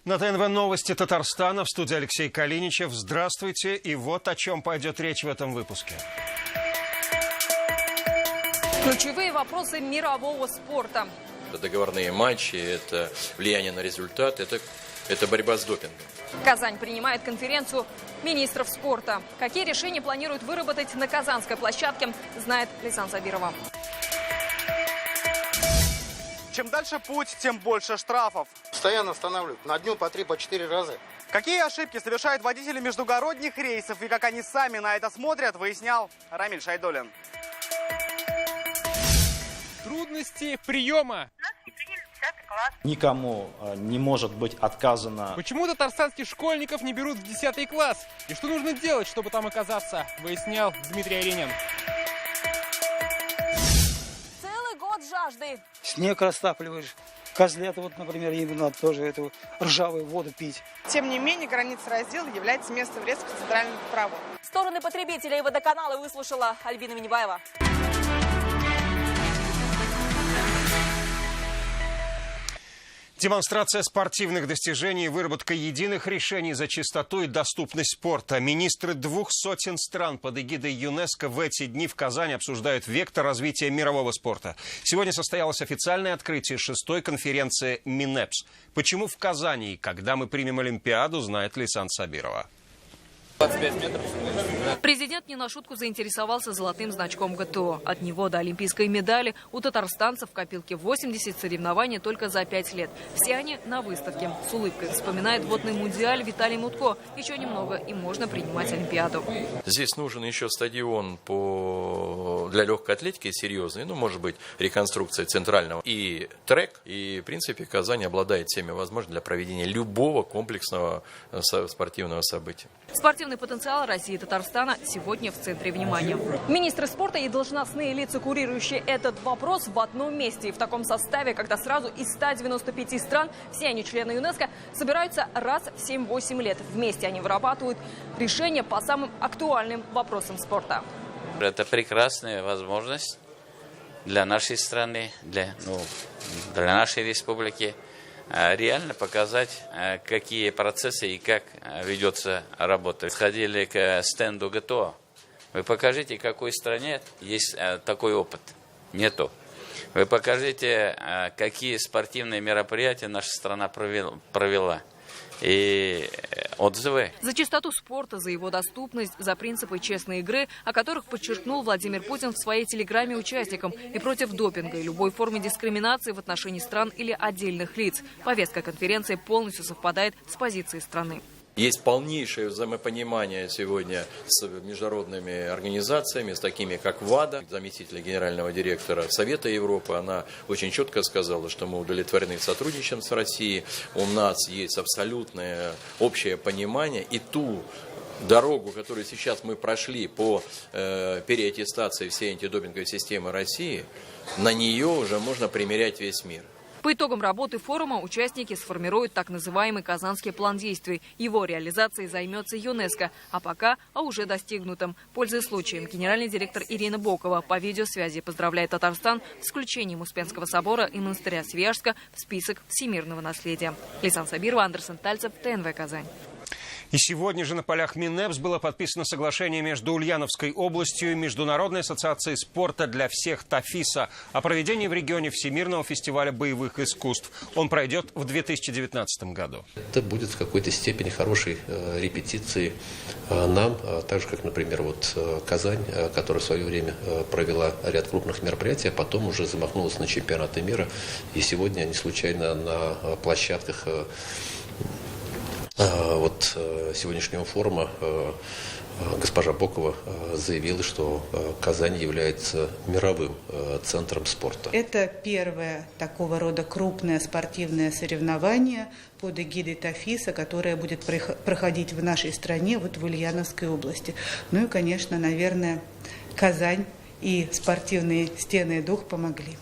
На ТНВ новости Татарстана, в студии Алексей Калиничев. Здравствуйте, и вот о чем пойдет речь в этом выпуске. Ключевые вопросы мирового спорта. Это договорные матчи, это влияние на результат, это борьба с допингом. Казань принимает конференцию министров спорта. Какие решения планируют выработать на казанской площадке, знает Лейсан Сабирова. Чем дальше путь, тем больше штрафов. Постоянно останавливают. На дню по 3-4 раза. Какие ошибки совершают водители междугородних рейсов и как они сами на это смотрят, выяснял Рамиль Шайдолин. Трудности приема. Нас не приняли в 10 класс. Никому не может быть отказано. Почему татарстанских школьников не берут в 10 класс? И что нужно делать, чтобы там оказаться, выяснял Дмитрий Аренин. Целый год жажды. Снег растапливаешь. Козлята, вот, например, им надо тоже эту ржавую воду пить. Тем не менее, граница раздела является местом резкого центрального права. Стороны потребителей и водоканала выслушала Альбина Минибаева. Демонстрация спортивных достижений и выработка единых решений за чистоту и доступность спорта. Министры 200 стран под эгидой ЮНЕСКО в эти дни в Казани обсуждают вектор развития мирового спорта. Сегодня состоялось официальное открытие 6-й конференции МИНЭПС. Почему в Казани и когда мы примем Олимпиаду, знает Лейсан Сабирова. 25 метров. Президент не на шутку заинтересовался золотым значком ГТО. От него до олимпийской медали у татарстанцев в копилке 80 соревнований только за 5 лет. Все они на выставке. С улыбкой вспоминает водный мундиаль Виталий Мутко. Еще немного и можно принимать Олимпиаду. Здесь нужен еще стадион для легкой атлетики серьезный, может быть, реконструкция центрального и трек. И, в принципе, Казань обладает всеми возможностями для проведения любого комплексного спортивного события. Спортивный потенциал России и Татарстана сегодня в центре внимания. Министры спорта и должностные лица, курирующие этот вопрос, в одном месте. И в таком составе, когда сразу из 195 стран, все они члены ЮНЕСКО, собираются раз в 7-8 лет. Вместе они вырабатывают решения по самым актуальным вопросам спорта. Это прекрасная возможность для нашей страны, для нашей республики. Реально показать, какие процессы и как ведется работа. Сходили к стенду ГТО. Вы покажите, в какой стране есть такой опыт. Нету. Вы покажите, какие спортивные мероприятия наша страна провела. И отзывы. За чистоту спорта, за его доступность, за принципы честной игры, о которых подчеркнул Владимир Путин в своей телеграмме участникам, и против допинга и любой формы дискриминации в отношении стран или отдельных лиц. Повестка конференции полностью совпадает с позицией страны. Есть полнейшее взаимопонимание сегодня с международными организациями, с такими как ВАДА, заместитель генерального директора Совета Европы. Она очень четко сказала, что мы удовлетворены сотрудничеством с Россией. У нас есть абсолютное общее понимание, и ту дорогу, которую сейчас мы прошли по переаттестации всей антидопинговой системы России, на нее уже можно примерять весь мир. По итогам работы форума участники сформируют так называемый Казанский план действий. Его реализацией займется ЮНЕСКО. А пока о уже достигнутом. Пользуясь случаем, генеральный директор Ирина Бокова по видеосвязи поздравляет Татарстан с включением Успенского собора и монастыря Свияжска в список всемирного наследия. Лейсан Сабирова, Андерсон Тальцев, ТНВ Казань. И сегодня же на полях МИНЭПС было подписано соглашение между Ульяновской областью и Международной ассоциацией спорта для всех ТАФИСа о проведении в регионе Всемирного фестиваля боевых искусств. Он пройдет в 2019 году. Это будет в какой-то степени хорошей репетицией нам, так же, как, например, Казань, которая в свое время провела ряд крупных мероприятий, а потом уже замахнулась на чемпионаты мира. И сегодня не случайно на площадках сегодняшнего форума госпожа Бокова заявила, что Казань является мировым центром спорта. Это первое такого рода крупное спортивное соревнование под эгидой ТАФИСа, которое будет проходить в нашей стране, в Ульяновской области. Ну и, конечно, наверное, Казань и спортивные стены и дух помогли.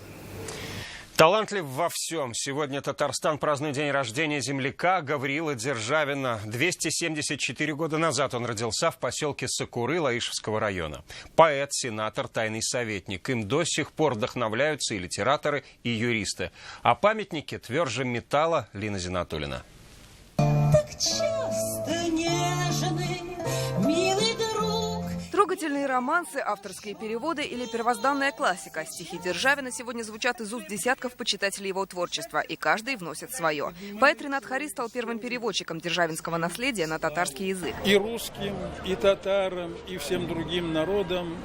Талантлив во всем. Сегодня Татарстан празднует день рождения земляка Гавриила Державина. 274 года назад он родился в поселке Сокуры Лаишевского района. Поэт, сенатор, тайный советник. Им до сих пор вдохновляются и литераторы, и юристы. А памятники тверже металла. Лина Зинатуллина. часто нежный, милый друг. Трогательные романсы, авторские переводы или первозданная классика. Стихи Державина сегодня звучат из уст десятков почитателей его творчества, и каждый вносит свое. Поэт Ринат Хари стал первым переводчиком державинского наследия на татарский язык. И русским, и татарам, и всем другим народам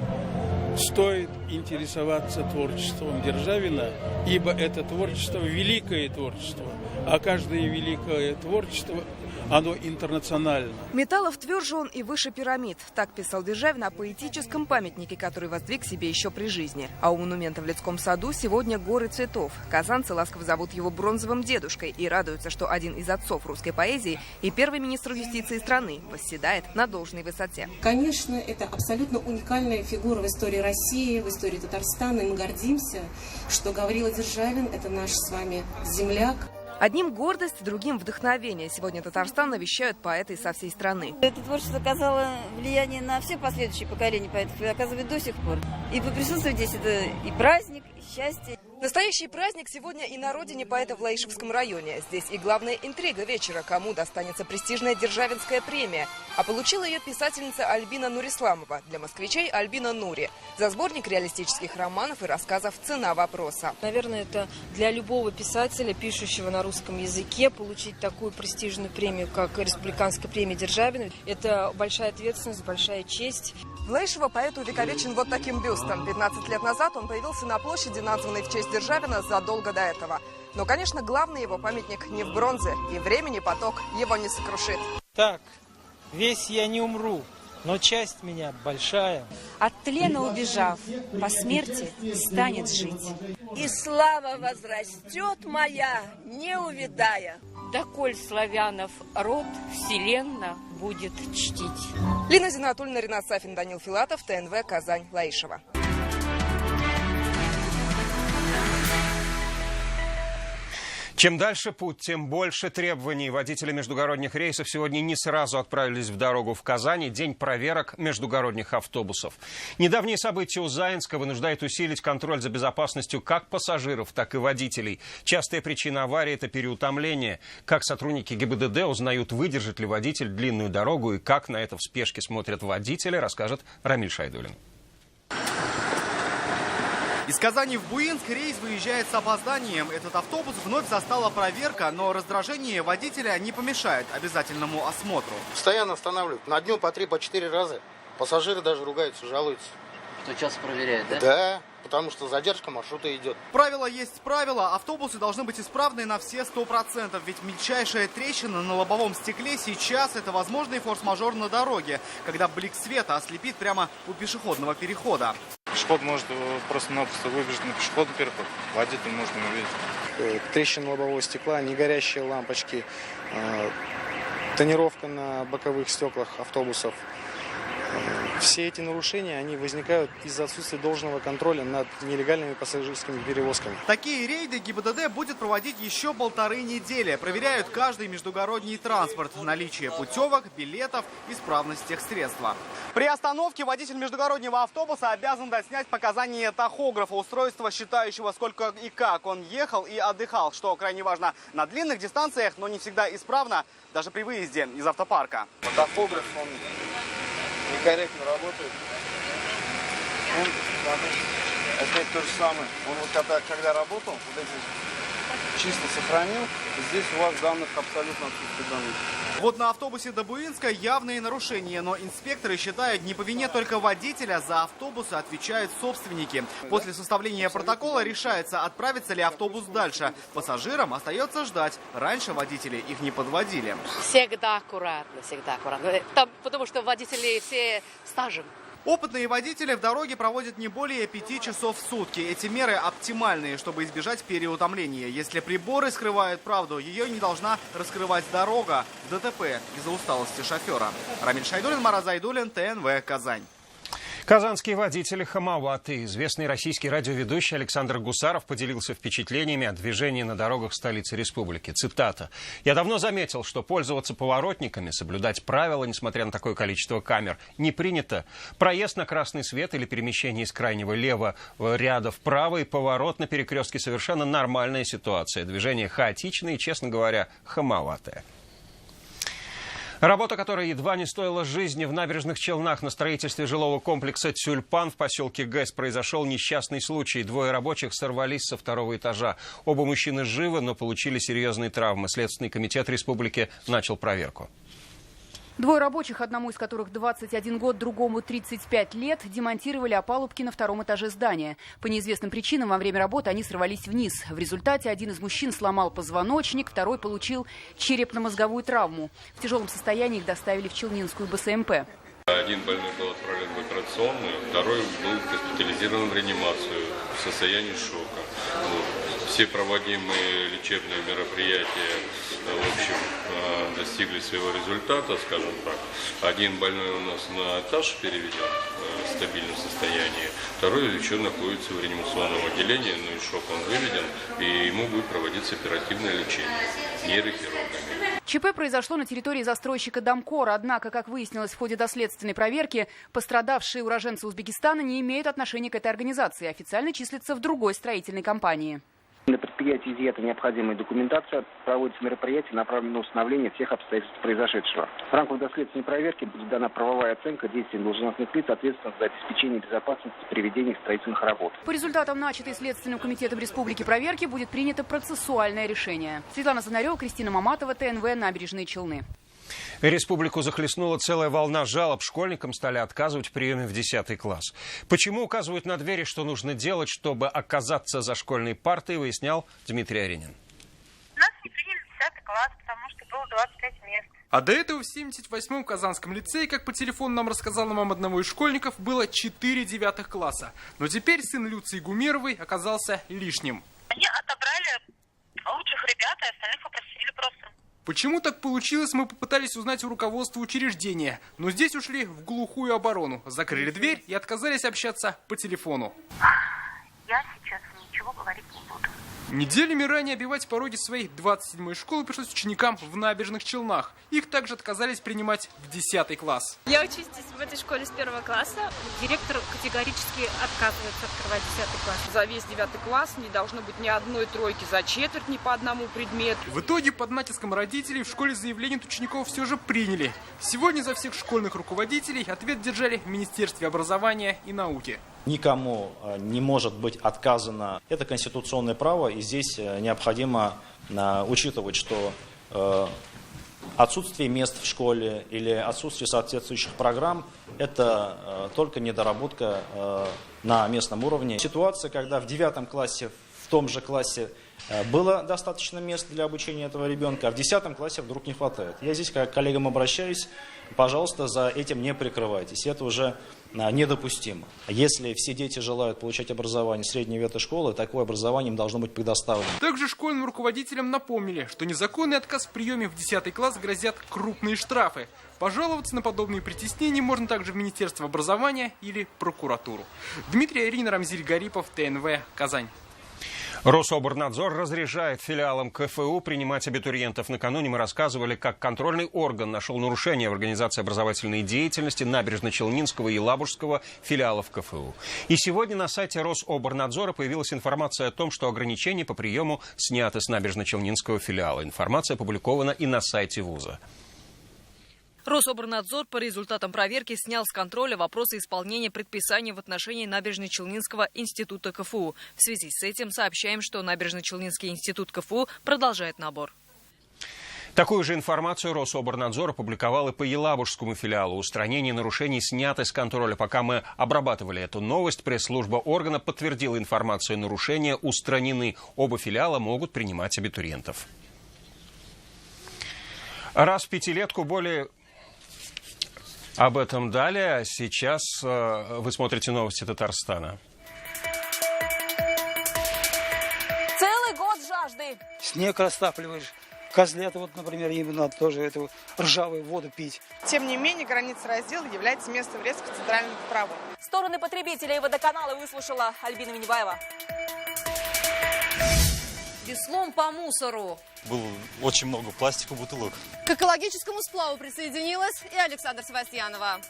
стоит интересоваться творчеством Державина, ибо это творчество – великое творчество, а каждое великое творчество – оно интернационально. Металлов тверже он и выше пирамид. Так писал Державин о поэтическом памятнике, который воздвиг себе еще при жизни. А у монумента в Людском саду сегодня горы цветов. Казанцы ласково зовут его бронзовым дедушкой и радуются, что один из отцов русской поэзии и первый министр юстиции страны восседает на должной высоте. Конечно, это абсолютно уникальная фигура в истории России, в истории Татарстана. И мы гордимся, что Гаврила Державин – это наш с вами земляк. Одним гордость, другим вдохновение. Сегодня Татарстан навещают поэты со всей страны. Это творчество оказало влияние на все последующие поколения поэтов и оказывает до сих пор. И присутствовать здесь это и праздник, и счастье. Настоящий праздник сегодня и на родине поэта в Лаишевском районе. Здесь и главная интрига вечера, кому достанется престижная Державинская премия. А получила ее писательница Альбина Нурисламова. Для москвичей Альбина Нури. За сборник реалистических романов и рассказов «Цена вопроса». Наверное, это для любого писателя, пишущего на русском языке, получить такую престижную премию, как Республиканская премия Державина. Это большая ответственность, большая честь. В Лаишево поэт увековечен вот таким бюстом. 15 лет назад он появился на площади, названной в честь Державина, задолго до этого. Но, конечно, главный его памятник не в бронзе, и времени поток его не сокрушит. Так, весь я не умру, но часть меня большая. От тлена убежав, по смерти станет жить. И слава возрастет моя, не увядая. Доколь славянов род вселенно будет чтить. Лина Зинатульна, Ринат Сафин, Данил Филатов, ТНВ, Казань, Лаишево. Чем дальше путь, тем больше требований. Водители междугородних рейсов сегодня не сразу отправились в дорогу в Казани. День проверок междугородних автобусов. Недавние события у Заинска вынуждают усилить контроль за безопасностью как пассажиров, так и водителей. Частая причина аварии – это переутомление. Как сотрудники ГИБДД узнают, выдержит ли водитель длинную дорогу и как на это в спешке смотрят водители, расскажет Рамиль Шайдуллин. Из Казани в Буинск рейс выезжает с опозданием. Этот автобус вновь застала проверка, но раздражение водителя не помешает обязательному осмотру. Постоянно останавливают. На дню по 3-4 раза. Пассажиры даже ругаются, жалуются. Что, часто проверяют, да? Да, потому что задержка маршрута идет. Правило есть правило. Автобусы должны быть исправны на все 100%. Ведь мельчайшая трещина на лобовом стекле сейчас – это возможный форс-мажор на дороге, когда блик света ослепит прямо у пешеходного перехода. Пешеход может просто-напросто выбежать на пешеходный переход. Водитель может не увидеть. Трещина лобового стекла, негорящие лампочки, тонировка на боковых стеклах автобусов. Все эти нарушения, они возникают из-за отсутствия должного контроля над нелегальными пассажирскими перевозками. Такие рейды ГИБДД будет проводить еще 1,5 недели. Проверяют каждый междугородний транспорт, наличие путевок, билетов, исправность техсредства. При остановке водитель междугороднего автобуса обязан доснять показания тахографа, устройства, считающего, сколько и как он ехал и отдыхал, что крайне важно на длинных дистанциях, но не всегда исправно, даже при выезде из автопарка. Тахограф, он некорректно работает. Он, опять то же самое. Он вот когда работал, вот эти чисто сохранил. Здесь у вас данных абсолютно отсутствует данных. Вот на автобусе до Буинска явные нарушения, но инспекторы считают, не по вине только водителя, за автобусы отвечают собственники. После составления протокола решается, отправится ли автобус дальше. Пассажирам остается ждать. Раньше водители их не подводили. Всегда аккуратно, всегда аккуратно. Потому что водители все стажем. Опытные водители в дороге проводят не более 5 часов в сутки. Эти меры оптимальные, чтобы избежать переутомления. Если приборы скрывают правду, ее не должна раскрывать дорога в ДТП из-за усталости шофера. Рамиль Шайдуллин, Марат Зайдуллин, ТНВ, Казань. Казанские водители хамоваты. Известный российский радиоведущий Александр Гусаров поделился впечатлениями от движения на дорогах столицы республики. Цитата. «Я давно заметил, что пользоваться поворотниками, соблюдать правила, несмотря на такое количество камер, не принято. Проезд на красный свет или перемещение из крайнего левого ряда вправо и поворот на перекрестке совершенно нормальная ситуация. Движение хаотичное и, честно говоря, хамоватое». Работа, которая едва не стоила жизни в Набережных Челнах. На строительстве жилого комплекса «Тюльпан» в поселке ГЭС произошел несчастный случай. 2 рабочих сорвались со 2-го этажа. Оба мужчины живы, но получили серьезные травмы. Следственный комитет республики начал проверку. 2 рабочих, одному из которых 21 год, другому 35 лет, демонтировали опалубки на 2-м этаже здания. По неизвестным причинам во время работы они сорвались вниз. В результате один из мужчин сломал позвоночник, второй получил черепно-мозговую травму. В тяжелом состоянии их доставили в Челнинскую БСМП. Один больной был отправлен в операционную, второй был госпитализирован в реанимацию в состоянии шока. Все проводимые лечебные мероприятия, в общем, достигли своего результата, скажем так. Один больной у нас на этаж переведен в стабильном состоянии, второй еще находится в реанимационном отделении, но из шока он выведен, и ему будет проводиться оперативное лечение нейрохирургами. ЧП произошло на территории застройщика Домкора. Однако, как выяснилось в ходе доследственной проверки, пострадавшие уроженцы Узбекистана не имеют отношения к этой организации. Официально числятся в другой строительной компании. На предприятии изъята необходимая документация, проводится мероприятие, направленное на установление всех обстоятельств произошедшего. В рамках доследственной проверки будет дана правовая оценка действий должностных лиц, ответственных за обеспечение безопасности при ведении строительных работ. По результатам начатой Следственным комитетом республики проверки будет принято процессуальное решение. Светлана Звонарева, Кристина Маматова, ТНВ, Набережные Челны. Республику захлестнула целая волна жалоб. Школьникам стали отказывать в приеме в 10 класс. Почему указывают на двери, что нужно делать, чтобы оказаться за школьной партой, выяснял Дмитрий Аринин. Нас не приняли в 10 класс, потому что было 25 мест. А до этого в 78-м Казанском лицее, как по телефону нам рассказала мама одного из школьников, было 4 9 класса. Но теперь сын Люции Гумеровой оказался лишним. Они отобрали лучших ребят, и остальных попросили просто. Почему так получилось, мы попытались узнать у руководства учреждения. Но здесь ушли в глухую оборону. Закрыли дверь и отказались общаться по телефону. Я сейчас ничего говорить не буду. Неделями ранее обивать пороги своей 27-й школы пришлось ученикам в Набережных Челнах. Их также отказались принимать в 10 класс. Я учусь здесь в этой школе с 1 класса. Директор категорически отказывается открывать 10 класс. За весь 9 класс не должно быть ни одной тройки за четверть, ни по одному предмету. В итоге под натиском родителей в школе заявление от учеников все же приняли. Сегодня за всех школьных руководителей ответ держали в Министерстве образования и науки. Никому не может быть отказано. Это конституционное право, и здесь необходимо учитывать, что отсутствие мест в школе или отсутствие соответствующих программ – это только недоработка на местном уровне. Ситуация, когда в 9 классе, в том же классе было достаточно мест для обучения этого ребенка, а в 10 классе вдруг не хватает. Я здесь как к коллегам обращаюсь, пожалуйста, за этим не прикрывайтесь, это уже недопустимо. Если все дети желают получать образование в средней ветке школы, такое образование им должно быть предоставлено. Также школьным руководителям напомнили, что незаконный отказ в приеме в 10 класс грозят крупные штрафы. Пожаловаться на подобные притеснения можно также в Министерство образования или прокуратуру. Дмитрий Аринин, Рамзиль Гарипов, ТНВ, Казань. Рособорнадзор разрешает филиалам КФУ принимать абитуриентов. Накануне мы рассказывали, как контрольный орган нашел нарушения в организации образовательной деятельности Набережно-Челнинского и Елабужского филиалов КФУ. И сегодня на сайте Рособорнадзора появилась информация о том, что ограничения по приему сняты с Набережно-Челнинского филиала. Информация опубликована и на сайте вуза. Рособорнадзор по результатам проверки снял с контроля вопросы исполнения предписаний в отношении Набережно-Челнинского института КФУ. В связи с этим сообщаем, что Набережно-Челнинский институт КФУ продолжает набор. Такую же информацию Рособорнадзор опубликовал и по Елабужскому филиалу. Устранение нарушений сняты с контроля. Пока мы обрабатывали эту новость, пресс-служба органа подтвердила информацию: нарушения устранены. Оба филиала могут принимать абитуриентов. Раз в пятилетку более... Об этом далее. Сейчас вы смотрите новости Татарстана. Целый год жажды. Снег растапливаешь. Козлята, вот, например, им надо тоже эту ржавую воду пить. Тем не менее, граница раздела является местом резких центральных правов. Стороны потребителей водоканала выслушала Альбина Минибаева. Веслом по мусору. Было очень много пластиковых бутылок. К экологическому сплаву присоединилась и Александра Севастьянова.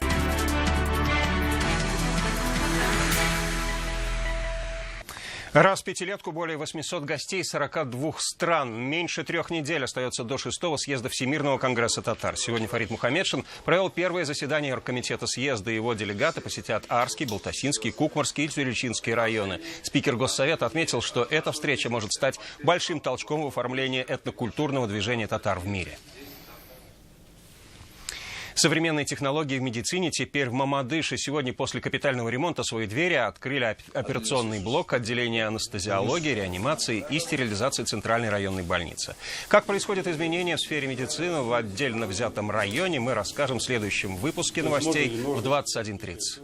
Раз в пятилетку более 800 гостей 42 стран. Меньше 3 недель остается до 6-го съезда Всемирного конгресса татар. Сегодня Фарид Мухаммедшин провел первое заседание оргкомитета съезда. Его делегаты посетят Арский, Балтасинский, Кукмарский и Тюричинский районы. Спикер Госсовета отметил, что эта встреча может стать большим толчком в оформлении этнокультурного движения татар в мире. Современные технологии в медицине теперь в Мамадыше. Сегодня после капитального ремонта свои двери открыли операционный блок отделения анестезиологии, реанимации и стерилизации Центральной районной больницы. Как происходят изменения в сфере медицины в отдельно взятом районе, мы расскажем в следующем выпуске новостей в 21:30.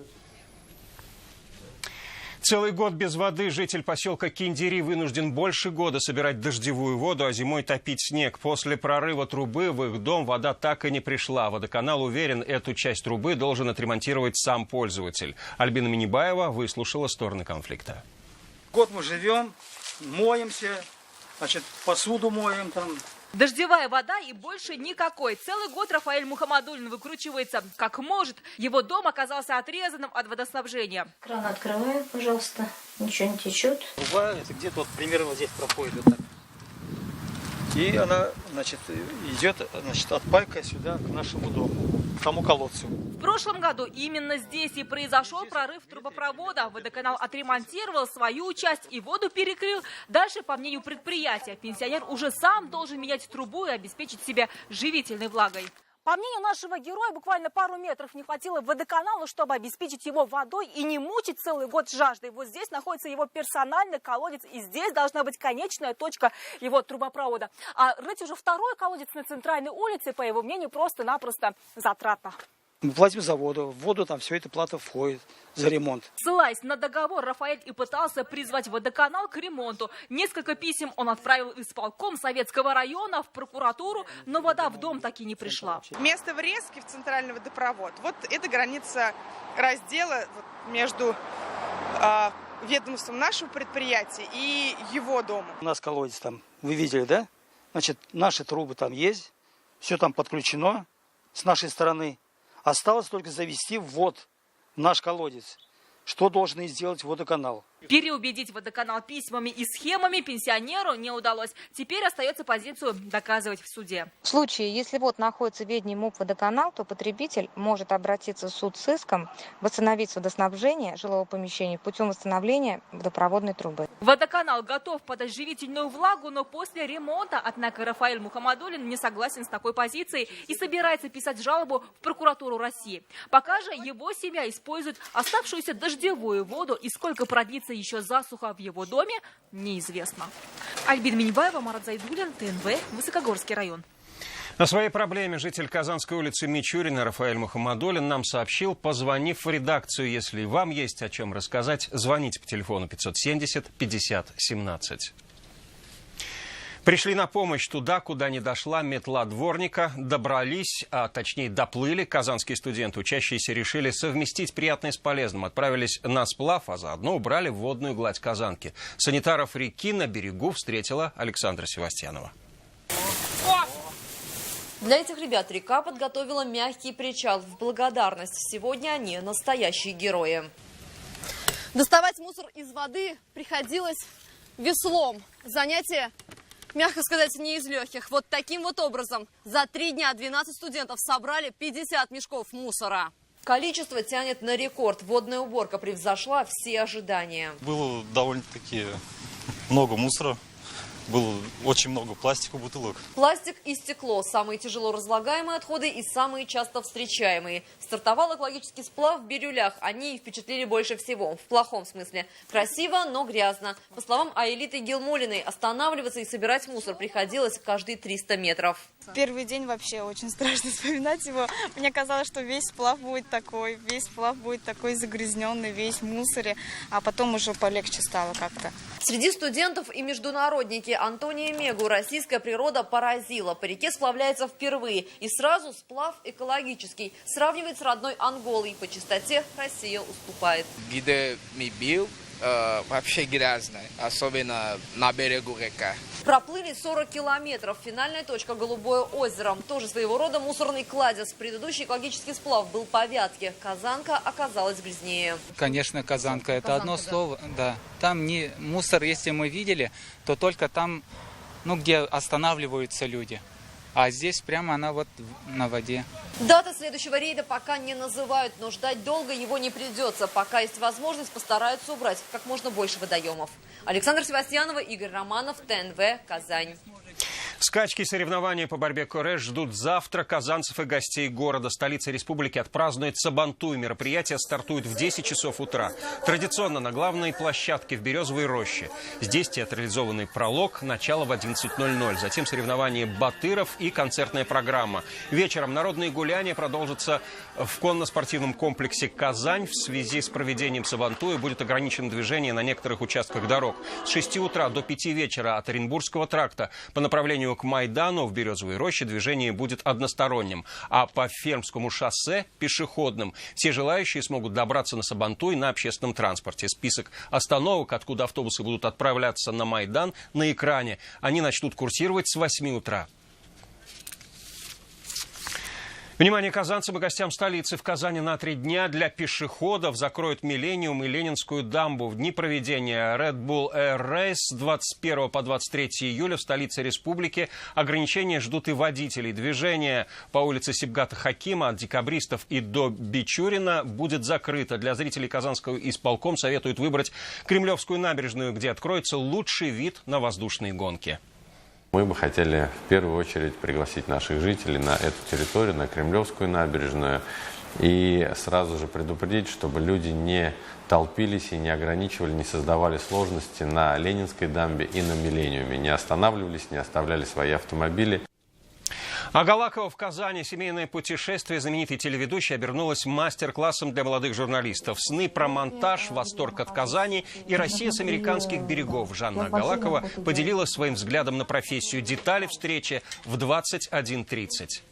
Целый год без воды житель поселка Киндири вынужден больше года собирать дождевую воду, а зимой топить снег. После прорыва трубы в их дом вода так и не пришла. Водоканал уверен, эту часть трубы должен отремонтировать сам пользователь. Альбина Минибаева выслушала стороны конфликта. Год мы живем, моемся, значит, посуду моем там. Дождевая вода и больше никакой. Целый год Рафаэль Мухаммадулин выкручивается как может. Его дом оказался отрезанным от водоснабжения. Кран открываю, пожалуйста. Ничего не течет. Труба это где-то вот примерно вот здесь проходит вот так. И она, значит, идет, значит, от пайка сюда к нашему дому, к тому колодцу. В прошлом году именно здесь и произошел прорыв трубопровода. Водоканал отремонтировал свою часть и воду перекрыл. Дальше, по мнению предприятия, пенсионер уже сам должен менять трубу и обеспечить себя живительной влагой. По мнению нашего героя, буквально пару метров не хватило водоканалу, чтобы обеспечить его водой и не мучить целый год жаждой. Вот здесь находится его персональный колодец, и здесь должна быть конечная точка его трубопровода. А рыть уже второй колодец на центральной улице, по его мнению, просто-напросто затратно. Мы платим за воду, в воду там все это плата входит за ремонт. Ссылаясь на договор, Рафаэль и пытался призвать водоканал к ремонту. Несколько писем он отправил в исполком Советского района, в прокуратуру, но вода в дом так и не пришла. Место врезки в центральный водопровод. Вот это граница раздела между ведомством нашего предприятия и его домом. У нас колодец там, вы видели, да? Значит, наши трубы там есть, все там подключено с нашей стороны. Осталось только завести ввод в наш колодец. Что должен сделать водоканал? Переубедить водоканал письмами и схемами пенсионеру не удалось. Теперь остается позицию доказывать в суде. В случае, если вот находится в ведении МУП водоканал, то потребитель может обратиться в суд с иском восстановить водоснабжение жилого помещения путем восстановления водопроводной трубы. Водоканал готов подать живительную влагу, но после ремонта, однако, Рафаэль Мухаммадулин не согласен с такой позицией и собирается писать жалобу в прокуратуру России. Пока же его семья использует оставшуюся дождевую воду, и сколько продлится еще засуха в его доме, неизвестно. Альбина Минибаева, Марат Зайдуллин, ТНВ, Высокогорский район. О своей проблеме житель Казанской улицы Мичурина Рафаэль Мухаммадулин нам сообщил, позвонив в редакцию. Если вам есть о чем рассказать, звоните по телефону 570 50 17. Пришли на помощь туда, куда не дошла метла дворника. Добрались, а точнее доплыли казанские студенты. Учащиеся решили совместить приятное с полезным. Отправились на сплав, а заодно убрали водную гладь Казанки. Санитаров реки на берегу встретила Александра Севастьянова. Для этих ребят река подготовила мягкий причал. В благодарность сегодня они настоящие герои. Доставать мусор из воды приходилось веслом. Занятие, мягко сказать, не из легких. Вот таким вот образом за 3 дня 12 студентов собрали 50 мешков мусора. Количество тянет на рекорд. Водная уборка превзошла все ожидания. Было довольно-таки много мусора. Было очень много пластика, бутылок. Пластик и стекло – самые тяжело разлагаемые отходы и самые часто встречаемые. Стартовал экологический сплав в Бирюлях. Они впечатлили больше всего. В плохом смысле. Красиво, но грязно. По словам Аэлиты Гилмулиной, останавливаться и собирать мусор приходилось каждые 300 метров. Первый день вообще очень страшно вспоминать его. Мне казалось, что весь сплав будет такой загрязненный, весь в мусоре. А потом уже полегче стало как-то. Среди студентов и международники Антония Мегу российская природа поразила. По реке сплавляется впервые. И сразу сплав экологический. Сравнивает с родной Анголой. По чистоте Россия уступает. Где мы был, вообще грязно, особенно на берегу река. Проплыли 40 километров. Финальная точка – Голубое озеро. Тоже своего рода мусорный кладезь. Предыдущий экологический сплав был по Вятке. Казанка оказалась грязнее. Конечно, Казанка – это одно слово. Да. Там не мусор, если мы видели, то только там, где останавливаются люди. А здесь прямо она вот на воде. Дата следующего рейда пока не называют, но ждать долго его не придется. Пока есть возможность, постараются убрать как можно больше водоемов. Александра Севастьянова, Игорь Романов, ТНВ, Казань. Скачки и соревнования по борьбе КРС ждут завтра казанцев и гостей города. Столица республики отпразднует Сабантуй. Мероприятие стартует в 10 часов утра. Традиционно на главной площадке в Березовой роще. Здесь театрализованный пролог, начало в 11:00. Затем соревнования батыров и концертная программа. Вечером народные гуляния продолжатся в конно-спортивном комплексе «Казань». В связи с проведением Сабантуя будет ограничено движение на некоторых участках дорог. С 6 утра до 5 вечера от Оренбургского тракта по направлению к Майдану в Березовой роще движение будет односторонним, а по Фермскому шоссе – пешеходным. Все желающие смогут добраться на Сабантуй на общественном транспорте. Список остановок, откуда автобусы будут отправляться на Майдан, на экране. Они начнут курсировать с 8 утра. Внимание казанцам и гостям столицы. В Казани на 3 дня для пешеходов закроют Миллениум и Ленинскую дамбу. В дни проведения Red Bull Air Race с 21 по 23 июля в столице республики ограничения ждут и водителей. Движение по улице Сибгата Хакима от Декабристов и до Бичурина будет закрыто. Для зрителей Казанского исполком советуют выбрать Кремлевскую набережную, где откроется лучший вид на воздушные гонки. Мы бы хотели в первую очередь пригласить наших жителей на эту территорию, на Кремлевскую набережную, и сразу же предупредить, чтобы люди не толпились и не ограничивали, не создавали сложности на Ленинской дамбе и на Миллениуме, не останавливались, не оставляли свои автомобили. А Галакова в Казани. Семейное путешествие знаменитой телеведущей обернулось мастер-классом для молодых журналистов. Сны про монтаж, восторг от Казани и Россия с американских берегов. Жанна Галакова поделилась своим взглядом на профессию. Детали встречи в 21:30.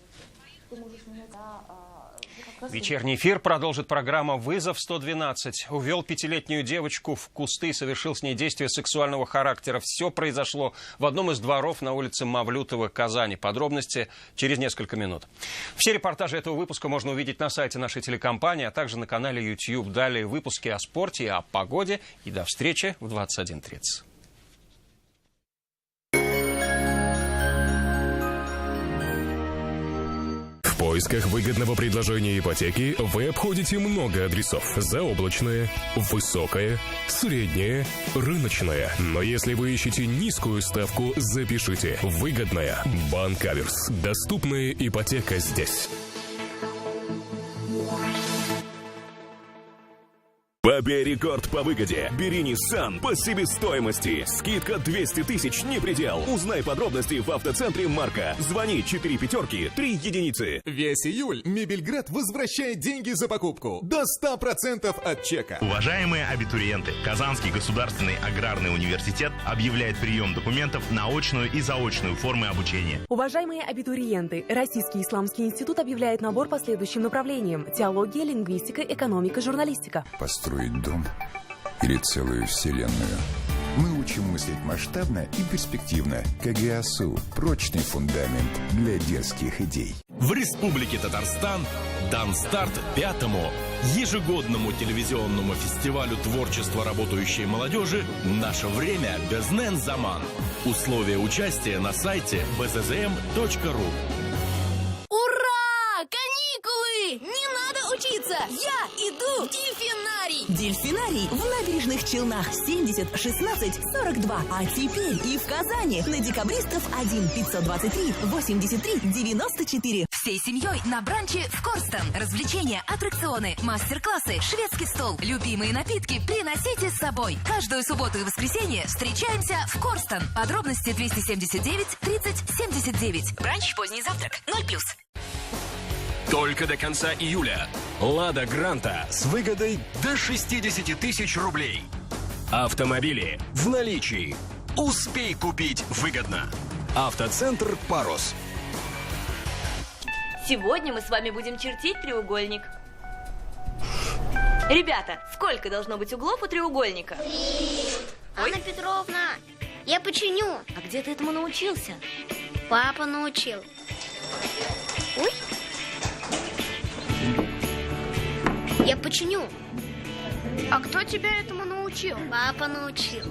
Вечерний эфир продолжит программа «Вызов 112». Увел 5-летнюю девочку в кусты и совершил с ней действия сексуального характера. Все произошло в одном из дворов на улице Мавлютова, Казани. Подробности через несколько минут. Все репортажи этого выпуска можно увидеть на сайте нашей телекомпании, а также на канале YouTube. Далее выпуски о спорте и о погоде. И до встречи в 21:30. В поисках выгодного предложения ипотеки вы обходите много адресов. Заоблачное, высокое, среднее, рыночное. Но если вы ищете низкую ставку, запишите. Выгодная. Банк Аверс. Доступная ипотека здесь. Побей рекорд по выгоде. Бери Nissan по себестоимости. Скидка 200 тысяч не предел. Узнай подробности в автоцентре Марка. Звони 4 5 3 единицы. Весь июль Мебельград возвращает деньги за покупку. До 100% от чека. Уважаемые абитуриенты, Казанский государственный аграрный университет объявляет прием документов на очную и заочную формы обучения. Уважаемые абитуриенты, Российский исламский институт объявляет набор по следующим направлениям: теология, лингвистика, экономика, журналистика. Построить дом или целую вселенную. Мы учим мыслить масштабно и перспективно. КГАСУ – прочный фундамент для дерзких идей. В Республике Татарстан дан старт 5-му ежегодному телевизионному фестивалю творчества работающей молодежи «Наше время Безнен Заман». Условия участия на сайте bzzm.ru. Ура! Каникулы! Не надо учиться! Я иду в дельфинарий! Дельфинарий в Набережных Челнах 70 16 42. А теперь и в Казани на Декабристов 1 523 83 94. Всей семьей на бранче в Корстон. Развлечения, аттракционы, мастер-классы, шведский стол. Любимые напитки приносите с собой. Каждую субботу и воскресенье встречаемся в Корстон. Подробности 279 30 79. Бранч, поздний завтрак 0+. Только до конца июля. Лада Гранта с выгодой до 60 тысяч рублей. Автомобили в наличии. Успей купить выгодно. Автоцентр «Парус». Сегодня мы с вами будем чертить треугольник. Ребята, сколько должно быть углов у треугольника? Анна Петровна, я починю. А где ты этому научился? Папа научил. Ой. Я починю. А кто тебя этому научил? Папа научил.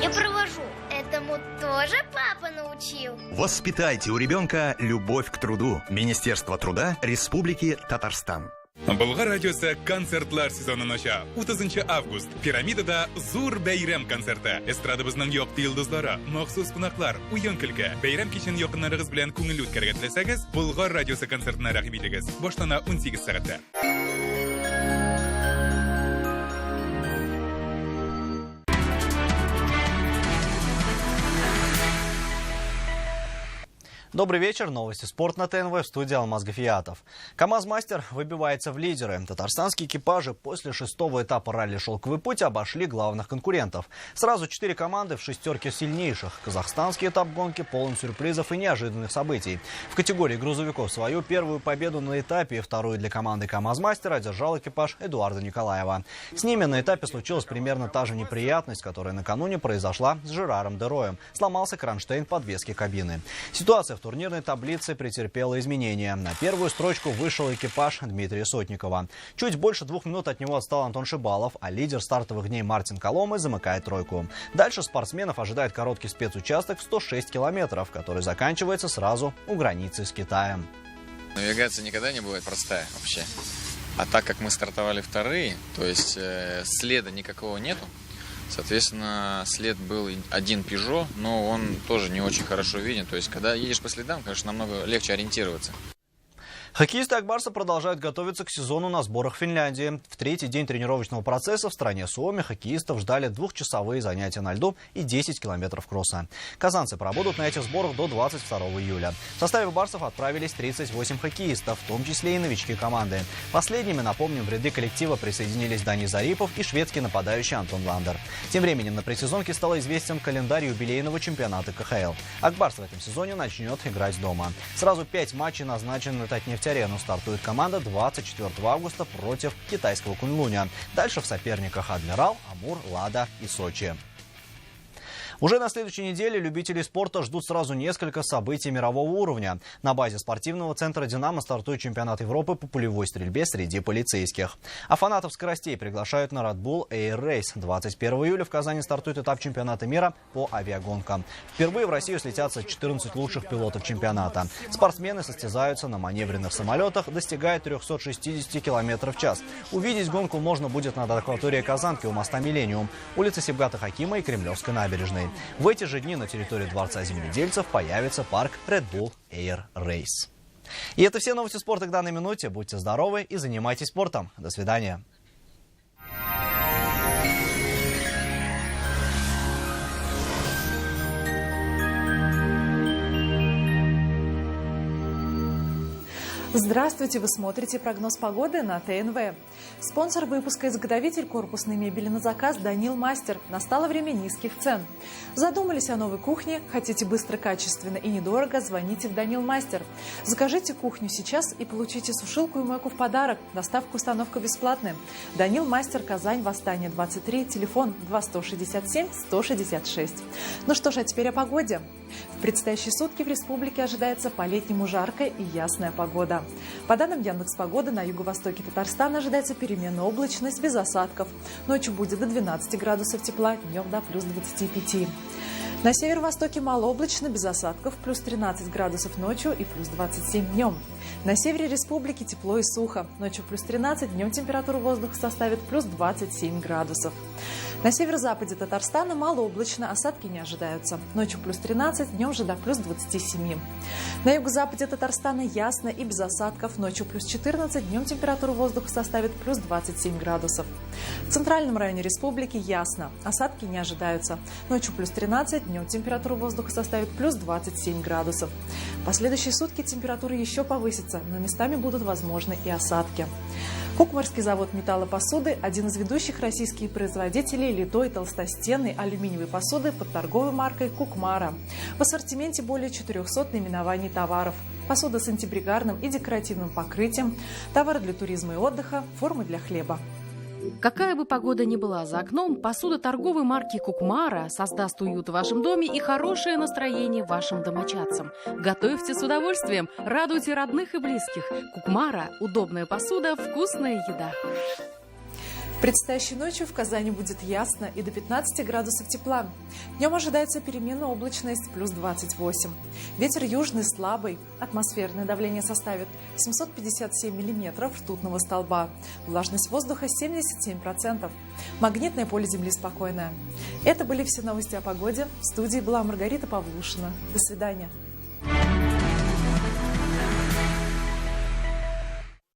Я провожу. Этому тоже папа научил. Воспитайте у ребенка любовь к труду. Министерство труда Республики Татарстан. Болгар радиосы концертлар сезонын ача. 30 август. Пирамидада Зур бәйрәм концерты. Эстрадабызның якты йолдызлары, махсус кунаклар, уен көлке. Бәйрәм кичен якыннарыгыз белән күңелле үткәргә теләсәгез, Болгар радиосы концертына рәхим итегез. Баштана 18 сәгатьтә. Добрый вечер. Новости «Спорт» на ТНВ, в студии Алмаз Гафиятов. КамАЗ-мастер выбивается в лидеры. Татарстанские экипажи после 6-го этапа ралли «Шелковый путь» обошли главных конкурентов. Сразу 4 команды в шестерке сильнейших. Казахстанский этап гонки полон сюрпризов и неожиданных событий. В категории грузовиков свою первую победу на этапе и вторую для команды КамАЗ-мастера одержал экипаж Эдуарда Николаева. С ними на этапе случилась примерно та же неприятность, которая накануне произошла с Жераром Дероем. Сломался кронштейн подвески кабины. Ситуация в турнирной таблице претерпела изменения. На первую строчку вышел экипаж Дмитрия Сотникова. Чуть больше 2 минут от него отстал Антон Шибалов, а лидер стартовых дней Мартин Коломы замыкает тройку. Дальше спортсменов ожидает короткий спецучасток в 106 километров, который заканчивается сразу у границы с Китаем. Навигация никогда не бывает простая вообще. А так как мы стартовали вторые, то есть следа никакого нету, соответственно, след был один Peugeot, но он тоже не очень хорошо виден. То есть, когда едешь по следам, конечно, намного легче ориентироваться. Хоккеисты Акбарса продолжают готовиться к сезону на сборах в Финляндии. В 3-й день тренировочного процесса в стране Суоми хоккеистов ждали 2-часовые занятия на льду и 10 километров кросса. Казанцы пробудут на этих сборах до 22 июля. В составе барсов отправились 38 хоккеистов, в том числе и новички команды. Последними, напомним, в ряды коллектива присоединились Дани Зарипов и шведский нападающий Антон Ландер. Тем временем на предсезонке стал известен календарь юбилейного чемпионата КХЛ. Акбарс в этом сезоне начнет играть дома. Сразу 5 матчей назначены на Татнефть-арену. Стартует команда 24 августа против китайского Куньлуня. Дальше в соперниках Адмирал, Амур, Лада и Сочи. Уже на следующей неделе любителей спорта ждут сразу несколько событий мирового уровня. На базе спортивного центра «Динамо» стартует чемпионат Европы по пулевой стрельбе среди полицейских. А фанатов скоростей приглашают на Red Bull Air Race. 21 июля в Казани стартует этап чемпионата мира по авиагонкам. Впервые в Россию слетятся 14 лучших пилотов чемпионата. Спортсмены состязаются на маневренных самолетах, достигая 360 км в час. Увидеть гонку можно будет над акваторией Казанки у моста «Миллениум», улицы Сибгата Хакима и Кремлевской набережной. В эти же дни на территории Дворца земледельцев появится парк Red Bull Air Race. И это все новости спорта к данной минуте. Будьте здоровы и занимайтесь спортом. До свидания. Здравствуйте! Вы смотрите прогноз погоды на ТНВ. Спонсор выпуска — изготовитель корпусной мебели на заказ «Данил Мастер». Настало время низких цен. Задумались о новой кухне? Хотите быстро, качественно и недорого? Звоните в «Данил Мастер». Закажите кухню сейчас и получите сушилку и мойку в подарок. Доставка, установка бесплатная. «Данил Мастер», Казань, Восстание 23, телефон 2167-166. Ну что ж, а теперь о погоде. В предстоящие сутки в республике ожидается по-летнему жаркая и ясная погода. По данным Яндекс.Погоды, на юго-востоке Татарстана ожидается переменная облачность без осадков. Ночью будет до 12 градусов тепла, днем до плюс 25. На северо-востоке малооблачно, без осадков, плюс 13 градусов ночью и плюс 27 днем. На севере республики тепло и сухо. Ночью плюс 13, днем температура воздуха составит плюс 27 градусов. На северо-западе Татарстана малооблачно, осадки не ожидаются. Ночью плюс 13, днем же до плюс 27. На юго-западе Татарстана ясно и без осадков. Ночью плюс 14, днем температура воздуха составит плюс 27 градусов. В центральном районе республики ясно, осадки не ожидаются. Ночью плюс 13, днем температура воздуха составит плюс 27 градусов. В последующие сутки температура еще повысится, но местами будут возможны и осадки. Кукмарский завод металлопосуды – один из ведущих российских производителей литой толстостенной алюминиевой посуды под торговой маркой «Кукмара». В ассортименте более 400 наименований товаров. Посуда с антипригарным и декоративным покрытием, товары для туризма и отдыха, формы для хлеба. Какая бы погода ни была за окном, посуда торговой марки «Кукмара» создаст уют в вашем доме и хорошее настроение вашим домочадцам. Готовьте с удовольствием, радуйте родных и близких. «Кукмара» – удобная посуда, вкусная еда. Предстоящей ночью в Казани будет ясно и до 15 градусов тепла. Днем ожидается переменная облачность плюс 28. Ветер южный слабый. Атмосферное давление составит 757 миллиметров ртутного столба. Влажность воздуха 77%. Магнитное поле Земли спокойное. Это были все новости о погоде. В студии была Маргарита Павлушина. До свидания.